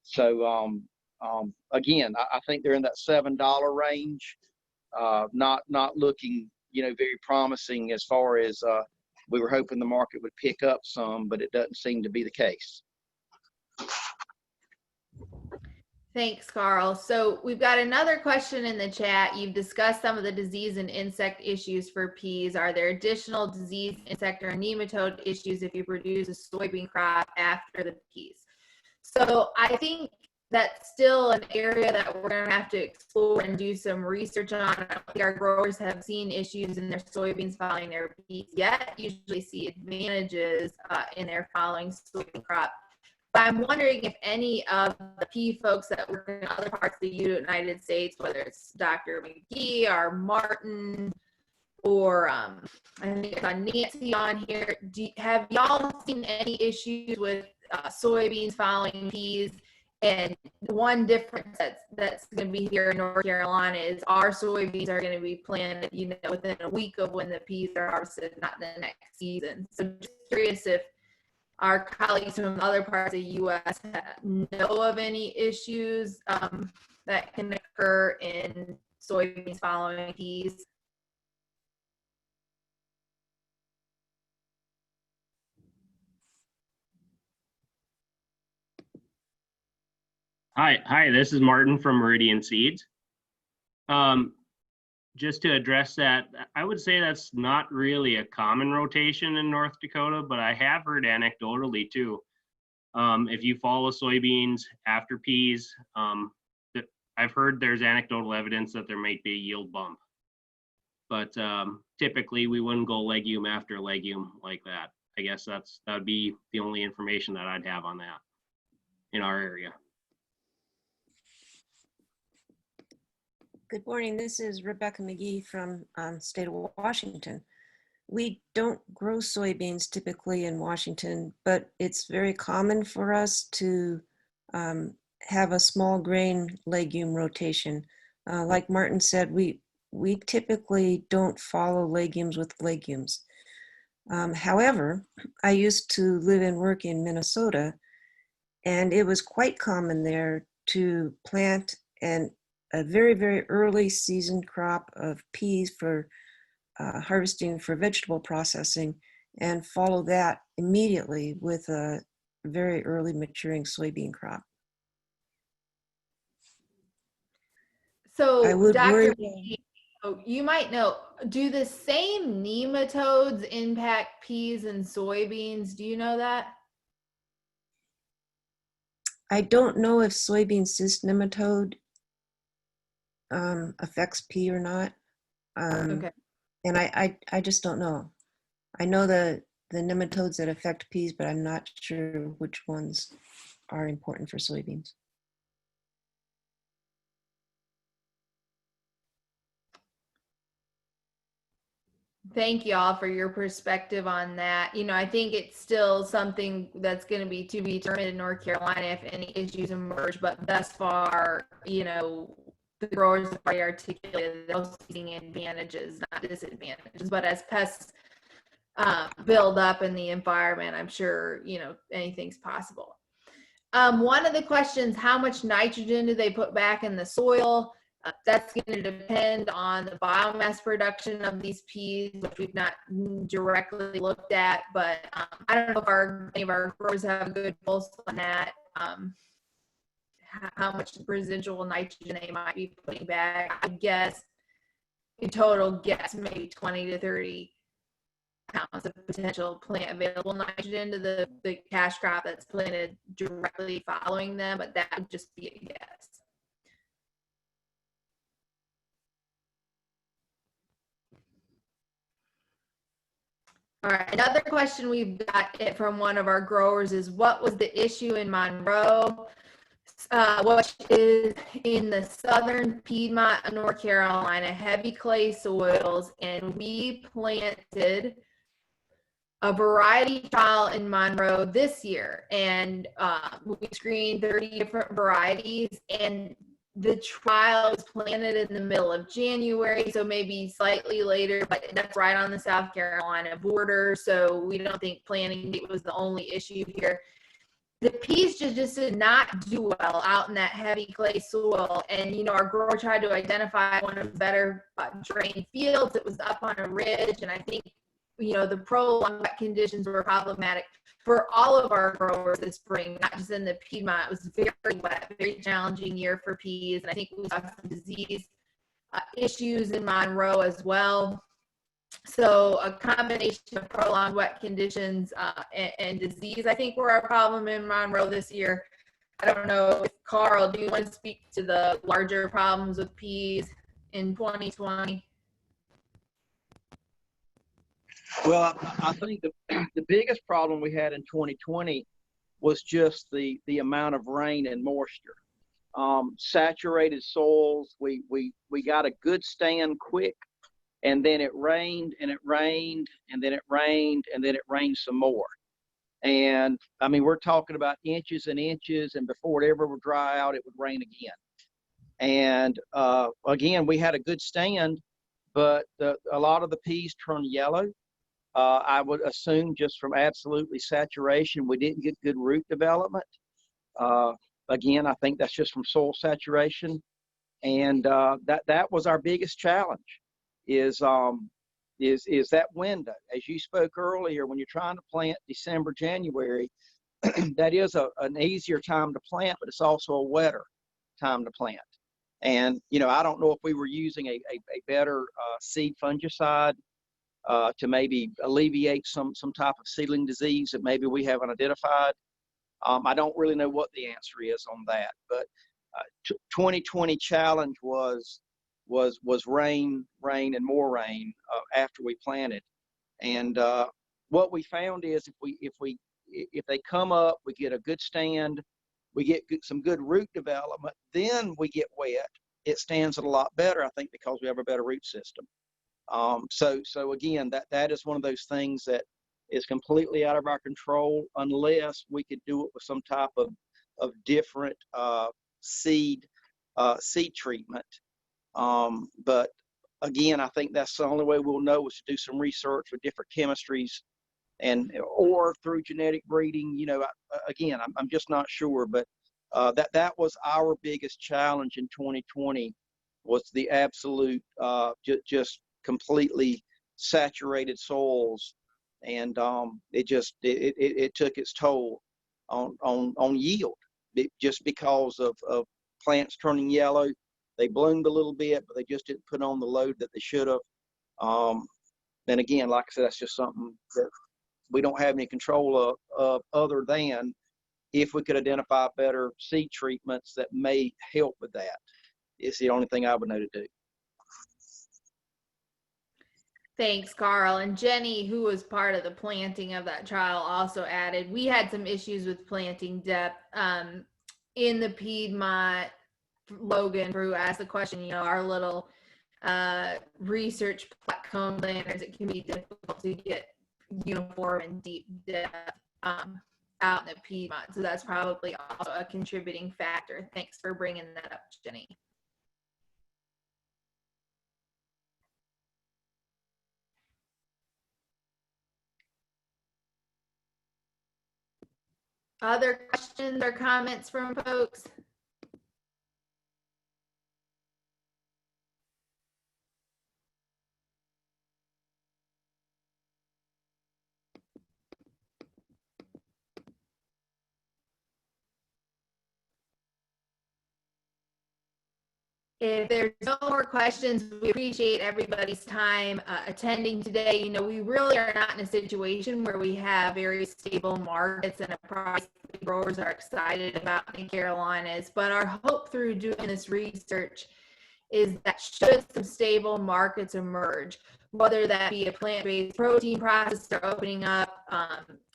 So again, I think they're in that $7 range. Not looking, very promising as far as we were hoping the market would pick up some, but it doesn't seem to be the case. Thanks, Carl. So we've got another question in the chat. You've discussed some of the disease and insect issues for peas. Are there additional disease, insect, or nematode issues if you produce a soybean crop after the peas? So I think that's still an area that we're going to have to explore and do some research on. I don't think our growers have seen issues in their soybeans following their peas yet. Usually see advantages in their following soybean crop. But I'm wondering if any of the pea folks that work in other parts of the United States, whether it's Dr. McGee or Martin or I think it's Nancy on here, have y'all seen any issues with soybeans following peas? And one difference that's going to be here in North Carolina is our soybeans are going to be planted, within a week of when the peas are harvested, not the next season. So just curious if our colleagues from other parts of the U.S. know of any issues that can occur in soybeans following peas. Hi, this is Martin from Meridian Seeds. Just to address that, I would say that's not really a common rotation in North Dakota, but I have heard anecdotally too. If you follow soybeans after peas, I've heard there's anecdotal evidence that there might be a yield bump. But typically we wouldn't go legume after legume like that. I guess that would be the only information that I'd have on that in our area. Good morning. This is Rebecca McGee from state of Washington. We don't grow soybeans typically in Washington, but it's very common for us to have a small grain legume rotation. Like Martin said, we typically don't follow legumes with legumes. However, I used to live and work in Minnesota, and it was quite common there to plant a very, very early season crop of peas for harvesting for vegetable processing, and follow that immediately with a very early maturing soybean crop. So, I would Dr. worry, you might know, do the same nematodes impact peas and soybeans? Do you know that? I don't know if soybean cyst nematode affects pea or not. Okay. And I just don't know. I know the nematodes that affect peas, but I'm not sure which ones are important for soybeans. Thank you all for your perspective on that. I think it's still something that's going to be determined in North Carolina if any issues emerge, but thus far, the growers have already articulated those seeing advantages, not disadvantages. But as pests build up in the environment, I'm sure, anything's possible. One of the questions, how much nitrogen do they put back in the soil? That's going to depend on the biomass production of these peas, which we've not directly looked at, but I don't know if any of our growers have a good pulse on that. How much residual nitrogen they might be putting back. I guess, in total guess, maybe 20 to 30 pounds of potential plant available nitrogen to the cash crop that's planted directly following them, but that would just be a guess. All right, another question we've got from one of our growers is, what was the issue in Monroe? Which is in the southern Piedmont of North Carolina, heavy clay soils, and we planted a variety trial in Monroe this year, and we screened 30 different varieties, and the trial was planted in the middle of January, so maybe slightly later, but that's right on the South Carolina border, so we don't think planting date was the only issue here. The peas just did not do well out in that heavy clay soil, and our grower tried to identify one of the better drained fields. It was up on a ridge, and I think the prolonged wet conditions were problematic for all of our growers this spring, not just in the Piedmont. It was very wet, very challenging year for peas, and I think we saw some disease issues in Monroe as well. So a combination of prolonged wet conditions and disease, I think, were our problem in Monroe this year. I don't know, Carl, do you want to speak to the larger problems with peas in 2020? Well, I think the biggest problem we had in 2020 was just the amount of rain and moisture. Saturated soils, we got a good stand quick, and then it rained and it rained and then it rained and then it rained some more. And I mean, we're talking about inches and inches, and before it ever would dry out, it would rain again. And again, we had a good stand, but a lot of the peas turned yellow. I would assume just from absolutely saturation, we didn't get good root development. Again, I think that's just from soil saturation. And that was our biggest challenge is that window. As you spoke earlier, when you're trying to plant December, January, that is an easier time to plant, but it's also a wetter time to plant. And, I don't know if we were using a better seed fungicide to maybe alleviate some type of seedling disease that maybe we haven't identified. I don't really know what the answer is on that, but 2020 challenge was rain and more rain after we planted. And what we found is if they come up, we get a good stand, we get some good root development, then we get wet. It stands it a lot better, I think, because we have a better root system. So again, that is one of those things that is completely out of our control unless we could do it with some type of different seed treatment. But again, I think that's the only way we'll know is to do some research with different chemistries or through genetic breeding. Again, I'm just not sure, but that was our biggest challenge in 2020 was the absolute just completely saturated soils, and it took its toll on yield just because of plants turning yellow. They bloomed a little bit, but they just didn't put on the load that they should have. And again, like I said, that's just something that we don't have any control of other than if we could identify better seed treatments that may help with that. It's the only thing I would know to do. Thanks, Carl. And Jenny, who was part of the planting of that trial, also added, we had some issues with planting depth in the Piedmont. Logan Brew asked the question, our little research cone planters, it can be difficult to get uniform and deep depth out in the Piedmont. So that's probably also a contributing factor. Thanks for bringing that up, Jenny. Other questions or comments from folks? If there's no more questions, we appreciate everybody's time attending today. We really are not in a situation where we have very stable markets and a price that growers are excited about in Carolinas. But our hope through doing this research is that should some stable markets emerge, whether that be a plant-based protein processor opening up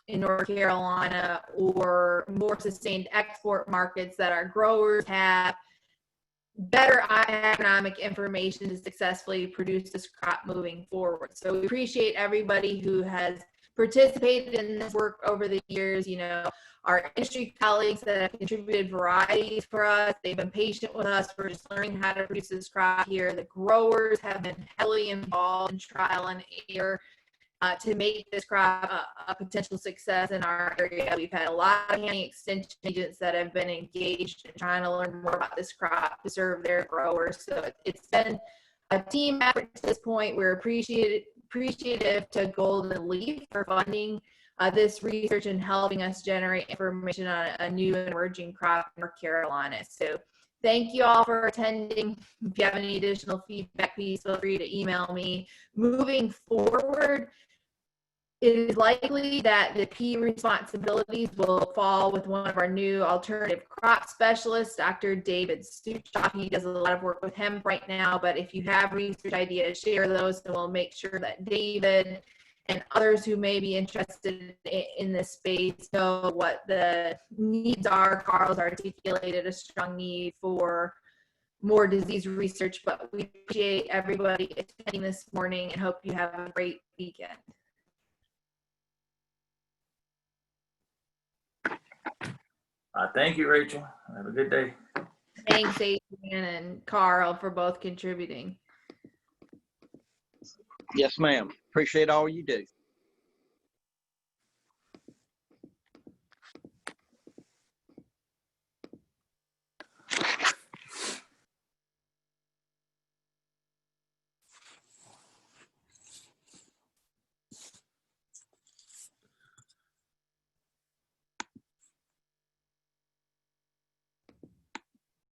in North Carolina or more sustained export markets that our growers have better economic information to successfully produce this crop moving forward. So we appreciate everybody who has participated in this work over the years, you know, our industry colleagues that have contributed varieties for us. They've been patient with us. We're just learning how to produce this crop here. The growers have been heavily involved in trial and error to make this crop a potential success in our area. We've had a lot of county extension agents that have been engaged in trying to learn more about this crop to serve their growers. So it's been a team effort to this point. We're appreciative to Golden Leaf for funding this research and helping us generate information on a new and emerging crop in North Carolina. So thank you all for attending. If you have any additional feedback, please feel free to email me. Moving forward, it is likely that the key responsibilities will fall with one of our new alternative crop specialists, Dr. David Stuchoff. He does a lot of work with hemp right now, but if you have research ideas, share those, and we'll make sure that David and others who may be interested in this space know what the needs are. Carl's articulated a strong need for more disease research, but we appreciate everybody attending this morning and hope you have a great weekend. Thank you, Rachel. Have a good day. Thanks, Adrian and Carl, for both contributing. Yes, ma'am. Appreciate all you do.